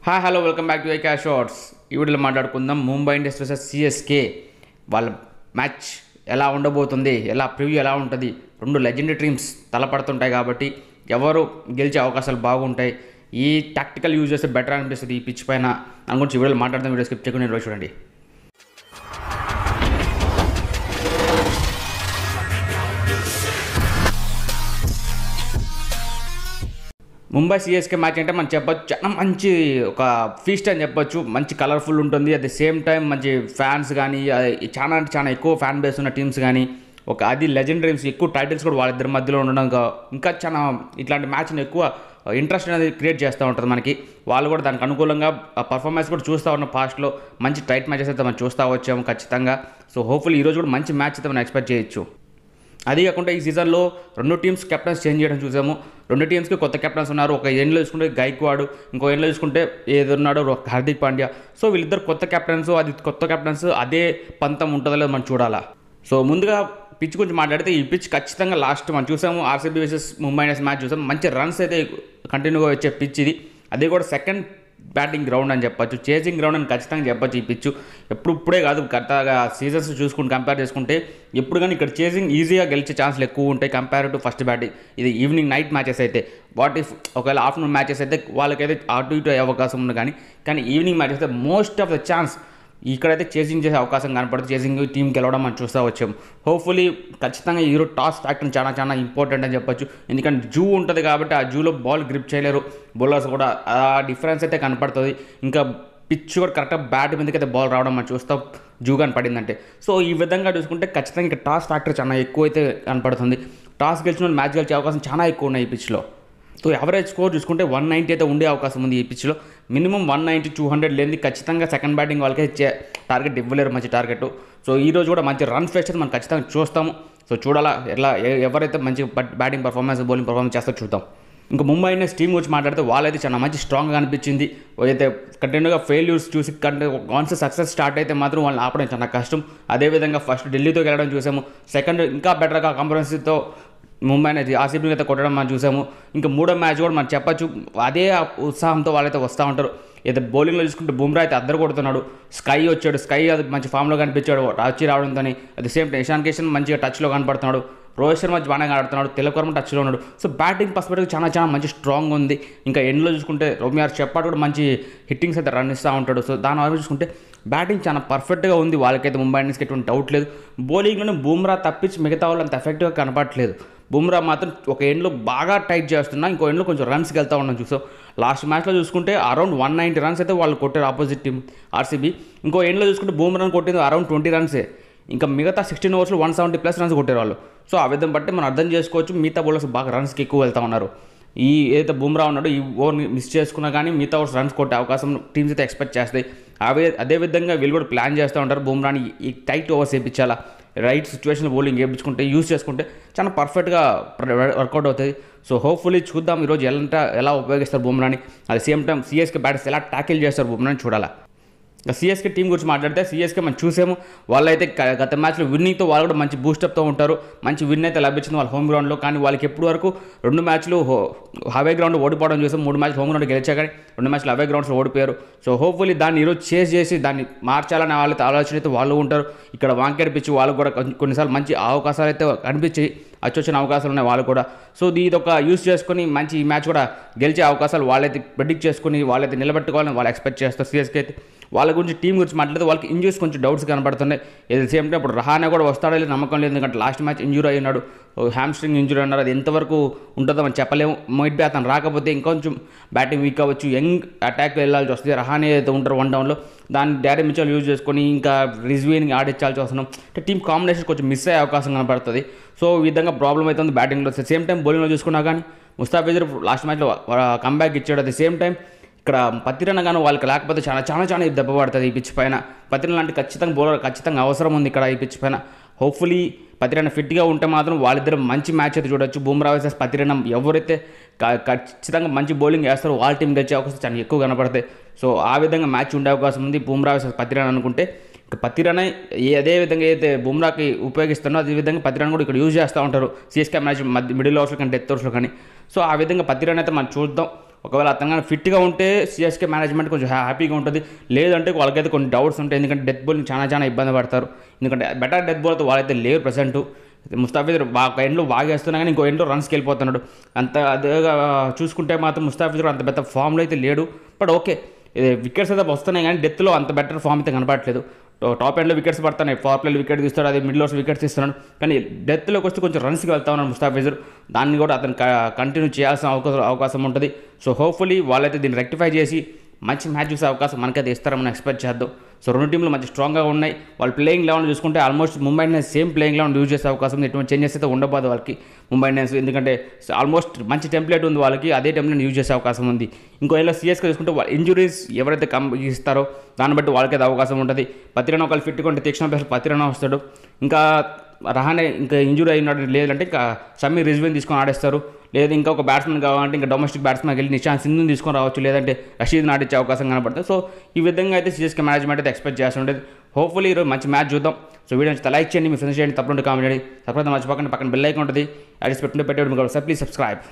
Hi hello welcome back to ఐకా shorts. ఈ వీడియోలో మాట్లాడుకుందాం ముంబై ఇండియన్స్ వర్సెస్ సిఎస్కే వాళ్ళ మ్యాచ్ ఎలా ఉండబోతుంది, ప్రివ్యూ ఎలా ఉంటుంది. రెండు లెజెండరీ టీమ్స్ తలపడుతుంటాయి కాబట్టి ఎవరు గెలిచే అవకాశాలు బాగుంటాయి. ఈ టాక్టికల్ యూజ్ చేస్తే బెటర్ అనిపిస్తుంది ఈ పిచ్ పైన. దాని గురించి వీడియోలో మాట్లాడదాం. వీడియో స్కిప్ చేయకుండా నేను చూడండి. ముంబై సిఎస్కే మ్యాచ్ అంటే మనం చెప్పొచ్చు చాలా మంచి ఒక ఫీస్ట్ అని చెప్పొచ్చు. మంచి కలర్ఫుల్ ఉంటుంది. అట్ ది సేమ్ టైం మంచి ఫ్యాన్స్ కానీ చాలా ఎక్కువ ఫ్యాన్ బేస్ ఉన్న టీమ్స్ కానీ అది లెజెండరీ టీమ్స్ ఎక్కువ టైటిల్స్ కూడా వాళ్ళిద్దరి మధ్యలో ఉండడం ఇంకా చాలా ఇట్లాంటి మ్యాచ్ని ఎక్కువ ఇంట్రెస్ట్ అనేది క్రియేట్ చేస్తూ ఉంటుంది మనకి. వాళ్ళు కూడా దానికి అనుకూలంగా పర్ఫార్మెన్స్ కూడా చూస్తూ ఉన్న పాస్ట్లో మంచి టైట్ మ్యాచెస్ అయితే మనం చూస్తూ వచ్చాము ఖచ్చితంగా. సో హోప్ఫుల్లీ ఈరోజు కూడా మంచి మ్యాచ్ అయితే మనం ఎక్స్పెక్ట్ చేయొచ్చు. అదే కాకుండా ఈ సీజన్లో రెండు టీమ్స్ కెప్టెన్స్ చేంజ్ చేయడం చూసాము. రెండు టీమ్స్కి కొత్త కెప్టెన్స్ ఉన్నారు. ఒక ఎండ్లో చూసుకుంటే గైక్వాడ్, ఇంకో ఎండ్లో చూసుకుంటే ఏదున్నాడు హార్దిక్ పాండ్యా. సో వీళ్ళిద్దరు కొత్త కెప్టెన్స్ అదే పంతం ఉంటుందో లేదో మనం చూడాలా. సో ముందుగా పిచ్ గురించి మాట్లాడితే ఈ పిచ్ ఖచ్చితంగా లాస్ట్ మనం చూసాము RCB versus Mumbai Indians match చూసాము. మంచి రన్స్ అయితే కంటిన్యూగా వచ్చే పిచ్ ఇది. అదే కూడా సెకండ్ బ్యాటింగ్ గ్రౌండ్ అని చెప్పొచ్చు, చేసింగ్ గ్రౌండ్ అని ఖచ్చితంగా చెప్పొచ్చు. ఈ పిచ్ ఇప్పుడే కాదు, గతగా సీజన్స్ చూసుకుంటే కంపేర్ చేసుకుంటే ఎప్పుడు కానీ ఇక్కడ చేసింగ్ ఈజీగా గెలిచే ఛాన్స్లు ఎక్కువ ఉంటాయి కంపేర్ టు ఫస్ట్ బ్యాటింగ్. ఇది ఈవినింగ్ నైట్ మ్యాచెస్ అయితే వాట్ ఇఫ్ ఒకవేళ ఆఫ్టర్నూన్ మ్యాచెస్ అయితే వాళ్ళకైతే అటు ఇటు అయ్యే అవకాశం ఉంది. కానీ ఈవినింగ్ మ్యాచెస్ అయితే మోస్ట్ ఆఫ్ ద ఛాన్స్ ఇక్కడైతే చేసింగ్ చేసే అవకాశం కనపడుతుంది. చేసింగ్ టీం గెలవడం మనం చూస్తూ వచ్చాము. హోప్ఫుల్లీ ఖచ్చితంగా ఈరోజు టాస్ ఫ్యాక్టర్ చాలా ఇంపార్టెంట్ అని చెప్పొచ్చు. ఎందుకంటే జూ ఉంటుంది కాబట్టి ఆ జూలో బాల్ గ్రిప్ చేయలేరు బౌలర్స్ కూడా. ఆ డిఫరెన్స్ అయితే కనపడుతుంది. ఇంకా పిచ్ కూడా కరెక్ట్గా బ్యాట్ మీదకి అయితే బాల్ రావడం మనం చూస్తాం జూ కానీ పడిందంటే. సో ఈ విధంగా చూసుకుంటే ఖచ్చితంగా ఇంకా టాస్ ఫ్యాక్టర్ చాలా ఎక్కువ అయితే కనపడుతుంది. టాస్ గెలిచిన మ్యాచ్ గెలిచే అవకాశం చాలా ఎక్కువ ఉన్నాయి ఈ పిచ్లో. సో యావరేజ్ స్కోర్ చూసుకుంటే 190 అయితే ఉండే అవకాశం ఉంది ఈ పిచ్లో. మినిమం 190 200 లేని ఖచ్చితంగా సెకండ్ బ్యాటింగ్ వాళ్ళకే టార్గెట్ ఇవ్వలేరు, మంచి టార్గెట్. సో ఈరోజు కూడా మంచి రన్ ఫెస్ట్ అయితే మనం ఖచ్చితంగా చూస్తాము. సో చూడాలా ఎవరైతే మంచి బ్యాటింగ్ పర్ఫార్మెన్స్ బౌలింగ్ పర్ఫార్మెన్స్ చేస్తారో చూద్దాం. ఇంకా ముంబై ఇండియన్స్ టీం గురించి మాట్లాడితే వాళ్ళైతే చాలా మంచి స్ట్రాంగ్గా అనిపించింది. అయితే కంటిన్యూగా ఫెయిల్యూర్స్ చూసి వన్స్ సక్సెస్ స్టార్ట్ అయితే మాత్రం వాళ్ళని ఆపడం చాలా కష్టం. అదేవిధంగా ఫస్ట్ ఢిల్లీతో గెలవడం చూసాము. సెకండ్ ఇంకా బెటర్గా కాంపరెన్స్తో ముంబై అనేది ఆర్సీబీని అయితే కొట్టడం మనం చూసాము. ఇంకా మూడో మ్యాచ్ కూడా మనం చెప్పచ్చు అదే ఉత్సాహంతో వాళ్ళైతే వస్తూ ఉంటారు. అయితే బౌలింగ్లో చూసుకుంటే బుమ్రా అయితే అద్దరు కొడుతున్నాడు. స్కై అది మంచి ఫామ్లో కనిపించాడు రావడంతో. At the same time Ishan Kishan మంచిగా టచ్లో కనపడుతున్నాడు. రోహిత్ శర్మ బాగా ఆడుతున్నాడు. తిలక్ వర్మ టచ్లో ఉన్నాడు. సో బ్యాటింగ్ పర్స్పెక్టివ్ చాలా మంచి స్ట్రాంగ్ ఉంది. ఇంకా ఎండ్లో చూసుకుంటే రోమియార్ చెప్పాడు కూడా మంచి హిట్టింగ్స్ అయితే రన్ ఇస్తూ ఉంటాడు. సో దాని వరకు చూసుకుంటే బ్యాటింగ్ చాలా పర్ఫెక్ట్గా ఉంది వాళ్ళకైతే. ముంబై ఇండియన్స్కి ఎటువంటి డౌట్ లేదు. బౌలింగ్లోనే బుమ్రా తప్పించి మిగతా వాళ్ళు అంత ఎఫెక్టివ్గా కనపడట్లేదు. బుమ్రా మాత్రం ఒక ఎండ్లో బాగా టైట్ చేస్తున్నా, ఇంకో ఎండ్లో కొంచెం రన్స్కి వెళ్తూ ఉన్నాం చూసాం. లాస్ట్ మ్యాచ్లో చూసుకుంటే అరౌండ్ 190 రన్స్ అయితే వాళ్ళు కొట్టారు ఆపోజిట్ టీం ఆర్సీబీ. ఇంకో ఎండ్లో చూసుకుంటే బుమ్రాని కొట్టింది అరౌండ్ 20 రన్సే. ఇంకా మిగతా 16 ఓవర్స్లో 170+ రన్స్ కొట్టారు వాళ్ళు. సో ఆ విధంగా బట్టి మనం అర్థం చేసుకోవచ్చు మిగతా బౌలర్స్ బాగా రన్స్కి ఎక్కువ వెళ్తూ ఉన్నారు. ఏదైతే బుమ్రా ఉన్నాడో ఈ ఓవర్ మిస్ చేసుకున్నా కానీ మిగతా ఓవర్స్ రన్స్ కొట్టే అవకాశం టీమ్స్ అయితే ఎక్స్పెక్ట్ చేస్తాయి. అదేవిధంగా వీళ్ళు కూడా ప్లాన్ చేస్తూ ఉంటారు బుమ్రాని ఈ టైట్ ఓవర్స్ వేయించాలా, రైట్ సిచ్యువేషన్ బౌలింగ్ వేయించుకుంటే యూజ్ చేసుకుంటే చాలా పర్ఫెక్ట్గా వర్కౌట్ అవుతుంది. సో హోప్ఫుల్లీ చూద్దాం ఈరోజు ఎలా ఉపయోగిస్తారు బుమ్రాని. At same time CSK batters ఎలా ట్యాకిల్ చేస్తారు బుమ్రాని చూడాలా. సిఎస్కే టీం గురించి మాట్లాడితే సిఎస్కే మనం చూసాము వాళ్ళైతే గత మ్యాచ్లో విన్నింగ్తో వాళ్ళు కూడా మంచి బూస్టప్తో ఉంటారు. మంచి విన్ అయితే లభించింది వాళ్ళ హోమ్ గ్రౌండ్లో. కానీ వాళ్ళకి ఎప్పటి వరకు 2 మ్యాచ్లు హవే గ్రౌండ్లో ఓడిపోవడం చూసాం. 3 మ్యాచ్లు హోమ్ గ్రౌండ్ గెలిచా కానీ 2 మ్యాచ్లు హవే గ్రౌండ్స్లో ఓడిపోయారు. సో హోప్ఫుల్లీ దాన్ని ఈరోజు చేసి దాన్ని మార్చాలని వాళ్ళైతే ఆలోచన అయితే వాళ్ళు ఉంటారు. ఇక్కడ వాంకేడ్ పిచ్చి వాళ్ళకు కూడా కొన్నిసార్లు మంచి అవకాశాలు అయితే కనిపించి వచ్చిన అవకాశాలు ఉన్నాయి వాళ్ళు కూడా. సో ఇది ఒక యూస్ చేసుకొని మంచి ఈ మ్యాచ్ కూడా గెలిచే అవకాశాలు వాళ్ళైతే ప్రెడిక్ట్ చేసుకుని వాళ్ళైతే నిలబెట్టుకోవాలని వాళ్ళు ఎక్స్పెక్ట్ చేస్తారు. సిఎస్కే అయితే వాళ్ళ గురించి టీం గురించి మాట్లాడితే వాళ్ళకి ఇంజూరీస్ కొంచెం డౌట్స్ కనబడుతున్నాయి. ఎట్ ది సేమ్ టైం ఇప్పుడు రహానే కూడా వస్తాడో లేదు నమ్మకం లేదు. ఎందుకంటే లాస్ట్ మ్యాచ్ ఇంజూరీ అయినాడు, హ్యామ్స్ట్రింగ్ ఇంజూరీ అన్నారు. అది ఎంతవరకు ఉంటుందో మనం చెప్పలేము. మైట్ బి అతను రాకపోతే ఇంకొంచెం బ్యాటింగ్ వీక్ అవ్వచ్చు, యంగ్ అటాక్ వెళ్ళాల్సి వస్తుంది. రహానే అయితే ఉంటారు 1 డౌన్లో, దాన్ని డారీ మిచెల్ యూజ్ చేసుకొని ఇంకా రిజ్వీని ఆడించాల్సి వస్తున్నాం. అంటే టీం కాంబినేషన్ కొంచెం మిస్ అయ్యే అవకాశం కనపడుతుంది. సో ఈ విధంగా ప్రాబ్లం అవుతుంది బ్యాటింగ్లో. సేమ్ టైం బౌలింగ్లో చూసుకున్నా కానీ ముస్తాఫిజర్ లాస్ట్ మ్యాచ్లో కంబ్యాక్ ఇచ్చాడు. అట్ ది సేమ్ టైం ఇక్కడ పత్తిరన్న కానీ వాళ్ళకి లేకపోతే చాలా దెబ్బ పడుతుంది ఈ పిచ్ పైన. పత్తిరన్న లాంటి బౌలర్ ఖచ్చితంగా అవసరం ఉంది ఇక్కడ ఈ పిచ్ పైన. హోప్ఫుల్లీ పత్తిరన్న ఫిట్గా ఉంటే మాత్రం వాళ్ళిద్దరు మంచి మ్యాచ్ అయితే చూడొచ్చు. బుమ్రా వర్సెస్ పత్తిరన్న ఎవరైతే ఖచ్చితంగా మంచి బౌలింగ్ వేస్తారో వాళ్ళ టీం గెలిచే అవకాశం చాలా ఎక్కువ కనపడతాయి. సో ఆ విధంగా మ్యాచ్ ఉండే అవకాశం ఉంది బుమ్రా వర్సెస్ పత్తిరన్న అనుకుంటే. పత్తిరన్న అదే విధంగా అయితే బుమ్రాకి ఉపయోగిస్తానో అదేవిధంగా పత్తిరన్న కూడా ఇక్కడ యూజ్ చేస్తూ ఉంటారు సిఎస్కే మ్యాచ్ మిడిల్ ఓవర్స్లో కానీ డెత్ ఓవర్స్లో కానీ. సో ఆ విధంగా పత్తిరన్న అయితే మనం చూద్దాం. ఒకవేళ అతను కానీ ఫిట్గా ఉంటే సిఎస్కే మేనేజ్మెంట్ కొంచెం హ్యాపీగా ఉంటుంది. లేదంటే వాళ్ళకైతే కొన్ని డౌట్స్ ఉంటాయి, ఎందుకంటే డెత్ బాల్ని చాలా ఇబ్బంది పడతారు. ఎందుకంటే బెటర్ డెత్ బాల్తో వాళ్ళైతే లేరు ప్రజెంట్. ముస్తాఫిజుర్ ఒక ఎండ్లో బాగేస్తున్నా కానీ ఇంకో ఎండ్లో రన్స్కి వెళ్ళిపోతున్నాడు. అంత అదేగా చూసుకుంటే మాత్రం ముస్తాఫిజుర్ అంత పెద్ద ఫామ్లో అయితే లేడు. బట్ ఓకే, వికెట్స్ అయితే వస్తున్నాయి కానీ డెత్లో అంత బెటర్ ఫామ్ అయితే కనపడట్లేదు. టాప్ ఎండ్లో వికెట్స్ పడుతున్నాయి, పవర్ ప్లేలో వికెట్ తీస్తాడు, అదే మిడిల్ ఓవర్స్ వికెట్స్ తీస్తున్నాడు. కానీ డెత్లోకి వస్తే కొంచెం రన్స్కి వెళ్తా ఉన్నాడు ముస్తాఫిజుర్. దాన్ని కూడా అతను కంటిన్యూ చేయాల్సిన అవకాశం ఉంటుంది. సో హోప్ఫుల్లీ వాళ్ళైతే దీన్ని రెక్టిఫై చేసి మంచి మ్యాచ్ చూసే అవకాశం మనకైతే ఇస్తారని మనం ఎక్స్పెక్ట్ చేద్దాం. సో రెండు టీంలు మంచి స్ట్రాంగ్గా ఉన్నాయి. వాళ్ళు ప్లేయింగ్ లెవెన్ చూసుకుంటే almost Mumbai Indians same playing eleven use చేసే అవకాశం ఉంది. ఎటువంటి చేంజెస్ అయితే ఉండబోదు వాళ్ళకి ముంబై ఇండియన్స్, ఎందుకంటే ఆల్మోస్ట్ మంచి టెంప్లెట్ ఉంది వాళ్ళకి, అదే టెంప్లెట్ యూజ్ చేసే అవకాశం ఉంది. ఇంకో ఇలా సిఎస్కే చూసుకుంటే వాళ్ళ ఇంజురీస్ ఎవరైతే ఇస్తారో దాన్ని బట్టి వాళ్ళకైతే అవకాశం ఉంటుంది. పతిరణ ఒకళ్ళు ఫిట్గా ఉంటే తీక్షణ ప్లేయర్ పతిరణ వస్తాడు. ఇంకా రహానే ఇంకా ఇంజూరీ అయినాడు, లేదంటే ఇంకా సమీర్ రిజ్వీని తీసుకొని ఆడేస్తారు. లేదా ఇంకా ఒక బ్యాట్స్మెన్ కావాలంటే ఇంకా డొమెస్టిక్ బ్యాట్స్మెన్కి వెళ్ళి నిషాంత్ సింధుని తీసుకొని రావచ్చు, లేదంటే రషీద్ నాటిచ్చే అవకాశం కనపడుతుంది. సో ఈ విధంగా అయితే సిఎస్కే మేనేజ్మెంట్ అయితే ఎక్స్పెక్ట్ చేస్తుండేది. హోప్ఫుల్లీ ఈరోజు మంచి మ్యాచ్ చూద్దాం. సో వీడియో నుంచి లైక్ చేయండి, మీ ఫ్రెండ్స్ చేయండి, తప్పకుండా కామెంట్ చేయండి. తప్పకుండా మర్చిపోకండి, పక్కన బెల్ ఐకాన్ ఉంటుంది, అది పెట్టుకుంటే పెట్టేది మీకు. Please subscribe.